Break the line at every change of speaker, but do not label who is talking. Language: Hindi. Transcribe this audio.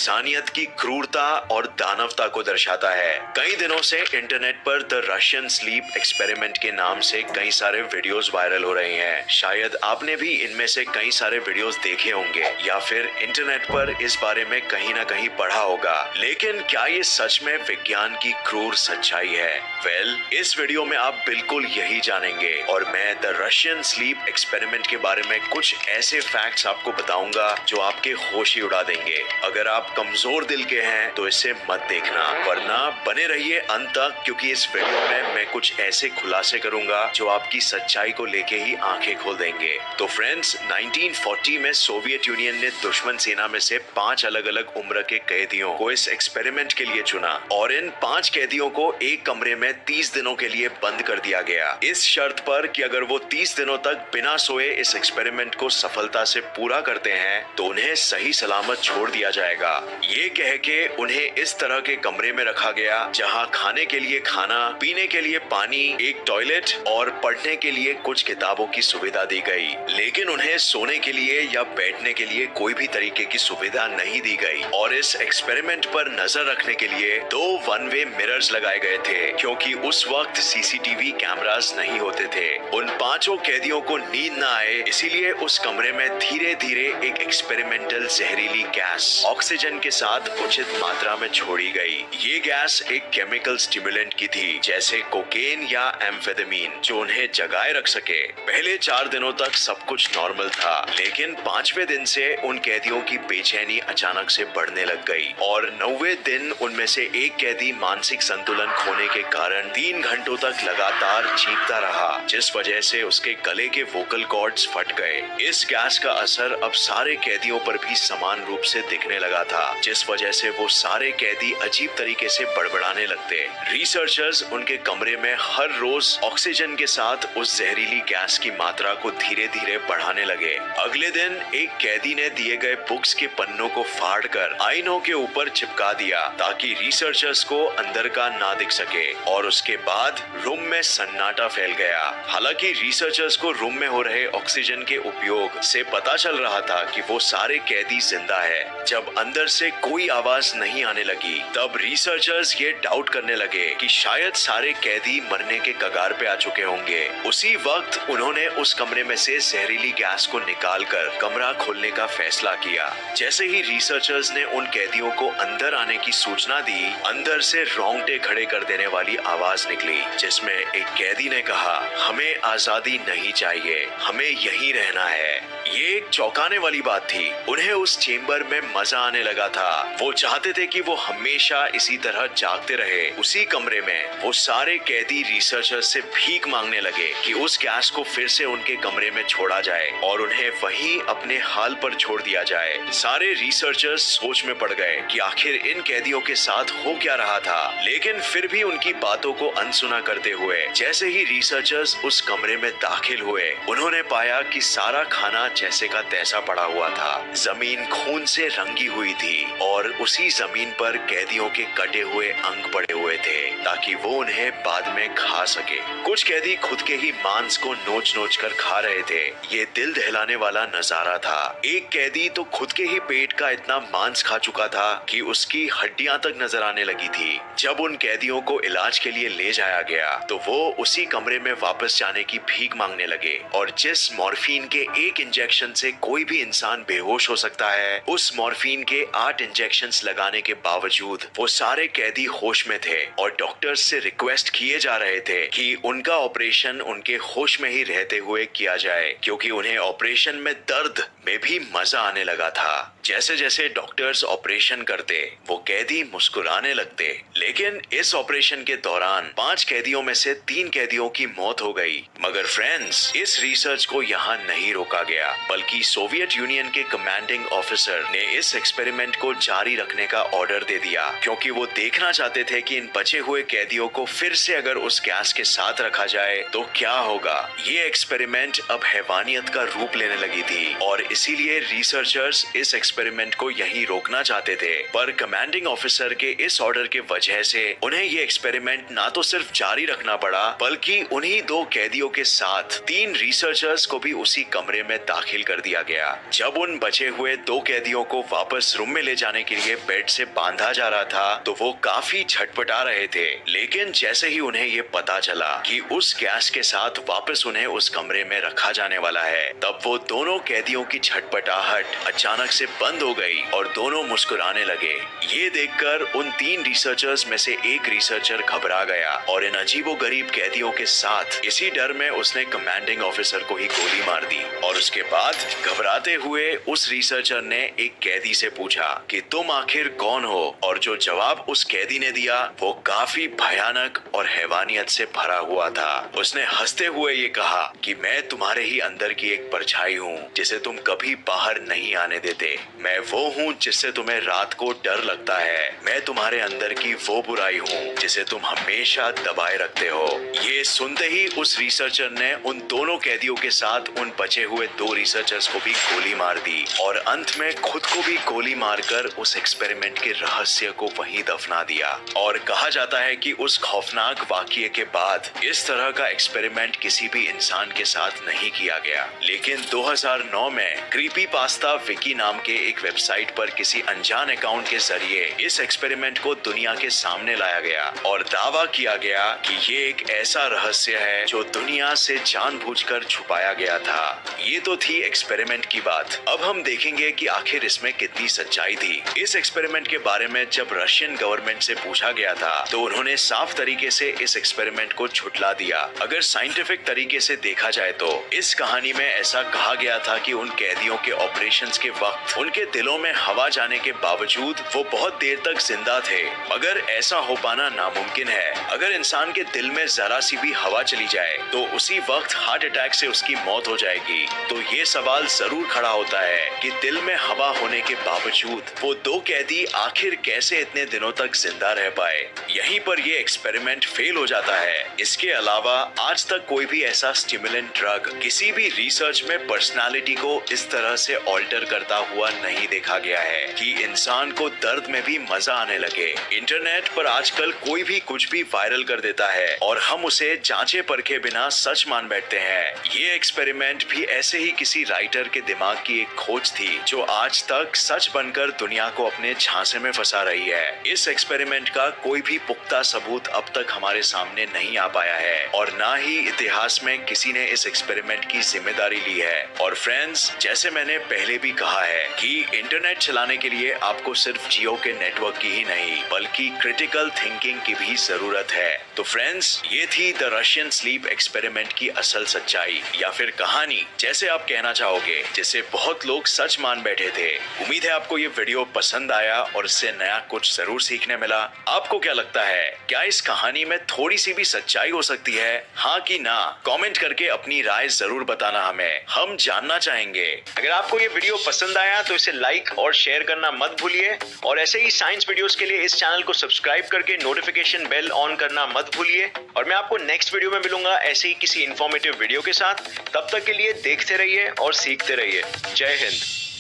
इंसानियत की क्रूरता और दानवता को दर्शाता है। कई दिनों से इंटरनेट पर द रशियन स्लीप एक्सपेरिमेंट के नाम से कई सारे वीडियोस वायरल हो रहे हैं। शायद आपने भी इनमें से कई सारे वीडियोस देखे होंगे या फिर इंटरनेट पर इस बारे में कहीं ना कहीं पढ़ा होगा, लेकिन क्या ये सच में विज्ञान की क्रूर सच्चाई है? इस वीडियो में आप बिल्कुल यही जानेंगे और मैं द रशियन स्लीप एक्सपेरिमेंट के बारे में कुछ ऐसे फैक्ट्स आपको बताऊंगा जो आपके होश ही उड़ा देंगे। अगर आप कमजोर दिल के हैं तो इसे मत देखना, वरना बने रहिए अंत तक, क्योंकि इस वीडियो में मैं कुछ ऐसे खुलासे करूंगा जो आपकी सच्चाई को लेके ही आंखें खोल देंगे। तो फ्रेंड्स, 1940 में सोवियत यूनियन ने दुश्मन सेना में से 5 अलग अलग उम्र के कैदियों को इस एक्सपेरिमेंट के लिए चुना और इन 5 कैदियों को एक कमरे में 30 दिनों के लिए बंद कर दिया गया, इस शर्त पर कि अगर वो 30 दिनों तक बिना सोए इस एक्सपेरिमेंट को सफलता से पूरा करते हैं तो उन्हें सही सलामत छोड़ दिया जाएगा। ये कह के उन्हें इस तरह के कमरे में रखा गया जहां खाने के लिए खाना, पीने के लिए पानी, एक टॉयलेट और पढ़ने के लिए कुछ किताबों की सुविधा दी गई, लेकिन उन्हें सोने के लिए या बैठने के लिए कोई भी तरीके की सुविधा नहीं दी गई। और इस एक्सपेरिमेंट पर नजर रखने के लिए 2 वन वे मिरर्स लगाए गए थे, क्योंकि उस वक्त सीसीटीवी कैमरास नहीं होते थे। उन 5 कैदियों को नींद न आए, इसीलिए उस कमरे में धीरे धीरे एक एक्सपेरिमेंटल जहरीली गैस ऑक्सीजन के साथ उचित मात्रा में छोड़ी गई। ये गैस एक केमिकल स्टिमुलेंट की थी, जैसे कोकेन या एम्फेटामिन, जो उन्हें जगाए रख सके। पहले 4 दिनों तक सब कुछ नॉर्मल था, लेकिन 5वें दिन से उन कैदियों की बेचैनी अचानक से बढ़ने लग गई और 9वें दिन उनमें से एक कैदी मानसिक संतुलन खोने के कारण 3 घंटों तक लगातार चीखता रहा, जिस वजह से उसके गले के वोकल कॉर्ड्स फट गए। इस गैस का असर अब सारे कैदियों पर भी समान रूप से दिखने लगा था, जिस वजह से वो सारे कैदी अजीब तरीके से बड़बड़ाने लगते। रिसर्चर्स उनके कमरे में हर रोज ऑक्सीजन के साथ उस जहरीली गैस की मात्रा को धीरे धीरे बढ़ाने लगे। अगले दिन एक कैदी ने दिए गए बुक्स के पन्नों को फाड़कर आईनों के ऊपर चिपका दिया ताकि रिसर्चर्स को अंदर का ना दिख सके, और उसके बाद रूम में सन्नाटा फैल गया। हालांकि रिसर्चर्स को रूम में हो रहे ऑक्सीजन के उपयोग से पता चल रहा था कि वो सारे कैदी जिंदा है। जब अंदर से कोई आवाज नहीं आने लगी, तब रिसर्चर्स ये डाउट करने लगे कि शायद सारे कैदी मरने के कगार पे आ चुके होंगे। उसी वक्त उन्होंने उस कमरे में से जहरीली गैस को निकालकर कमरा खोलने का फैसला किया। जैसे ही रिसर्चर्स ने उन कैदियों को अंदर आने की सूचना दी, अंदर से रोंगटे खड़े कर देने वाली आवाज निकली, जिसमें एक कैदी ने कहा, हमें आजादी नहीं चाहिए, हमें यहीं रहना है। ये एक चौंकाने वाली बात थी। उन्हें उस चेंबर में मजा आने लगा था। वो चाहते थे कि वो हमेशा इसी तरह जागते रहे। उसी कमरे में वो सारे कैदी रिसर्चर्स से भीख मांगने लगे कि उस गैस को फिर से उनके कमरे में छोड़ा जाए और उन्हें वहीं अपने हाल पर छोड़ दिया जाए। सारे रिसर्चर्स सोच में पड़ गए कि आखिर इन कैदियों के साथ हो क्या रहा था, लेकिन फिर भी उनकी बातों को अनसुना करते हुए जैसे ही रिसर्चर्स उस कमरे में दाखिल हुए, उन्होंने पाया कि सारा खाना जैसे का तैसा पड़ा हुआ था। जमीन खून से रंगी हुई थी और उसी जमीन पर कैदियों के कटे हुए अंग पड़े हुए थे ताकि वो उन्हें बाद में खा सके। कुछ कैदी खुद के ही मांस को नोच नोच कर खा रहे थे। ये दिल दहलाने वाला नजारा था। एक कैदी तो खुद के ही पेट का इतना मांस खा चुका था कि उसकी हड्डियां तक नजर आने लगी थी। जब उन कैदियों को इलाज के लिए ले जाया गया तो वो उसी कमरे में वापस जाने की भीख मांगने लगे, और जिस मॉर्फिन के एक इंजेक्शन से कोई भी इंसान बेहोश हो सकता है, उस मॉर्फिन के 8 इंजेक्शंस लगाने के बावजूद वो सारे कैदी होश में थे और डॉक्टर्स से रिक्वेस्ट किए जा रहे थे कि उनका ऑपरेशन उनके होश में ही रहते हुए किया जाए, क्योंकि उन्हें ऑपरेशन में दर्द में भी मजा आने लगा था। जैसे जैसे डॉक्टर्स ऑपरेशन करते, वो कैदी मुस्कुराने लगते, लेकिन इस ऑपरेशन के दौरान 5 कैदियों में से 3 कैदियों की मौत हो गई। मगर फ्रेंड्स, इस रिसर्च को यहाँ नहीं रोका गया, बल्कि सोवियत यूनियन के कमांडिंग ऑफिसर ने इस एक्सपेरिमेंट को जारी रखने का ऑर्डर दे दिया, क्योंकि वो देखना चाहते थे कि इन बचे हुए कैदियों को फिर से अगर उस गैस के साथ रखा जाए तो क्या होगा। ये एक्सपेरिमेंट अब हैवानियत का रूप लेने लगी थी और इसीलिए रिसर्चर्स इस एक्सपेरिमेंट को यहीं रोकना चाहते थे, पर कमांडिंग ऑफिसर के इस ऑर्डर के वजह से उन्हें ये एक्सपेरिमेंट ना तो सिर्फ जारी रखना पड़ा, बल्कि उन्हीं 2 कैदियों के साथ 3 रिसर्चर्स को भी उसी कमरे में दाखिल कर दिया गया। जब उन बचे हुए 2 कैदियों को वापस रूम में ले जाने के लिए बेड से बांधा जा रहा था तो वो काफी झटपटा रहे थे, लेकिन जैसे ही उन्हें ये पता चला कि उस गैस के साथ वापस उन्हें उस कमरे में रखा जाने वाला है, तब वो दोनों कैदियों की झटपटाहट अचानक से बंद हो गई और दोनों मुस्कुराने लगे। ये देखकर उन 3 रिसर्चर्स में से एक रिसर्चर घबरा गया और इन अजीबोगरीब कैदियों के साथ इसी डर में उसने कमांडिंग ऑफिसर को ही गोली मार दी। और उसके बाद घबराते हुए उस रिसर्चर ने एक कैदी से पूछा कि तुम आखिर कौन हो, और जो जवाब उस कैदी ने दिया वो काफी भयानक और हैवानियत से भरा हुआ था। उसने हंसते हुए ये कहा कि मैं तुम्हारे ही अंदर की एक परछाई हूँ जिसे तुम कभी बाहर नहीं आने देते। मैं वो हूँ जिससे तुम्हें रात को डर लगता है। मैं तुम्हारे अंदर की वो बुराई हूँ जिसे तुम हमेशा दबाए रखते हो। ये सुनते ही उस रिसर्चर ने उन दोनों कैदियों के साथ उन बचे हुए 2 रिसर्चर्स को भी गोली मार दी और अंत में खुद को भी गोली मारकर उस एक्सपेरिमेंट के रहस्य को वहीं दफना दिया। और कहा जाता है कि उस खौफनाक वाकये के बाद इस तरह का एक्सपेरिमेंट किसी भी इंसान के साथ नहीं किया गया। लेकिन 2009 में क्रीपीपास्ता विकी नाम के एक वेबसाइट पर किसी अनजान अकाउंट के जरिए इस एक्सपेरिमेंट को दुनिया के सामने लाया गया और दावा किया गया कि ये एक ऐसा रहस्य है जो दुनिया से जानबूझकर छुपाया गया था। ये तो थी एक्सपेरिमेंट की बात। अब हम देखेंगे कि आखिर इसमें कितनी सच्चाई थी। इस एक्सपेरिमेंट के बारे में जब रशियन गवर्नमेंट से पूछा गया था तो उन्होंने साफ तरीके से इस एक्सपेरिमेंट को झुठला दिया। अगर साइंटिफिक तरीके से देखा जाए तो इस कहानी में ऐसा कहा गया था कि उन कैदियों के ऑपरेशंस के वक्त उनके दिलों में हवा जाने के बावजूद वो बहुत देर तक जिंदा थे, मगर ऐसा हो पाना नामुमकिन है। अगर इंसान के दिल में जरा सी भी हवा चली जाए तो उसी वक्त हार्ट अटैक से उसकी मौत हो जाएगी। तो ये सवाल जरूर खड़ा होता है कि दिल में हवा होने के बावजूद वो 2 कैदी आखिर कैसे इतने दिनों तक जिंदा रह पाए। यहीं पर ये एक्सपेरिमेंट फेल हो जाता है। इसके अलावा आज तक कोई भी ऐसा स्टिमुलेंट ड्रग किसी भी रिसर्च में पर्सनालिटी को इस तरह से ऑल्टर करता हुआ नहीं देखा गया है कि इंसान को दर्द में भी मजा आने लगे। इंटरनेट पर आजकल कोई भी कुछ भी वायरल कर देता है और हम उसे जांचे परखे बिना सच मान बैठते हैं। ये एक्सपेरिमेंट भी ऐसे ही किसी राइटर के दिमाग की एक खोज थी जो आज तक सच बनकर दुनिया को अपने झांसे में फंसा रही है। इस एक्सपेरिमेंट का कोई भी पुख्ता सबूत अब तक हमारे सामने नहीं आ पाया है और ना ही इतिहास में किसी ने इस एक्सपेरिमेंट की जिम्मेदारी ली है। और फ्रेंड्स, जैसे मैंने पहले भी कहा है कि इंटरनेट चलाने के लिए आपको सिर्फ जियो के नेटवर्क की ही नहीं बल्कि क्रिटिकल थिंकिंग की भी जरूरत है। तो फ्रेंड्स, ये थी द रशियन स्लीप एक्सपेरिमेंट की असल सच्चाई या फिर कहानी, जैसे आप कहना चाहोगे, जिसे बहुत लोग सच मान बैठे थे। उम्मीद है आपको ये वीडियो पसंद आया और इससे नया कुछ जरूर सीखने मिला। आपको क्या लगता है, क्या इस कहानी में थोड़ी सी भी सच्चाई हो सकती है? हाँ कि ना? कमेंट करके अपनी राय जरूर बताना, हमें हम जानना चाहेंगे। अगर आपको ये वीडियो पसंद आया तो इसे लाइक और शेयर करना मत भूलिए और ऐसे ही साइंस वीडियोस के लिए इस चैनल को सब्सक्राइब करके नोटिफिकेशन बेल ऑन करना मत भूलिए। और मैं आपको नेक्स्ट वीडियो में मिलूंगा ऐसे ही किसी इंफॉर्मेटिव वीडियो के साथ। तब तक के लिए देखते रहिए और सीखते रहिए। जय हिंद।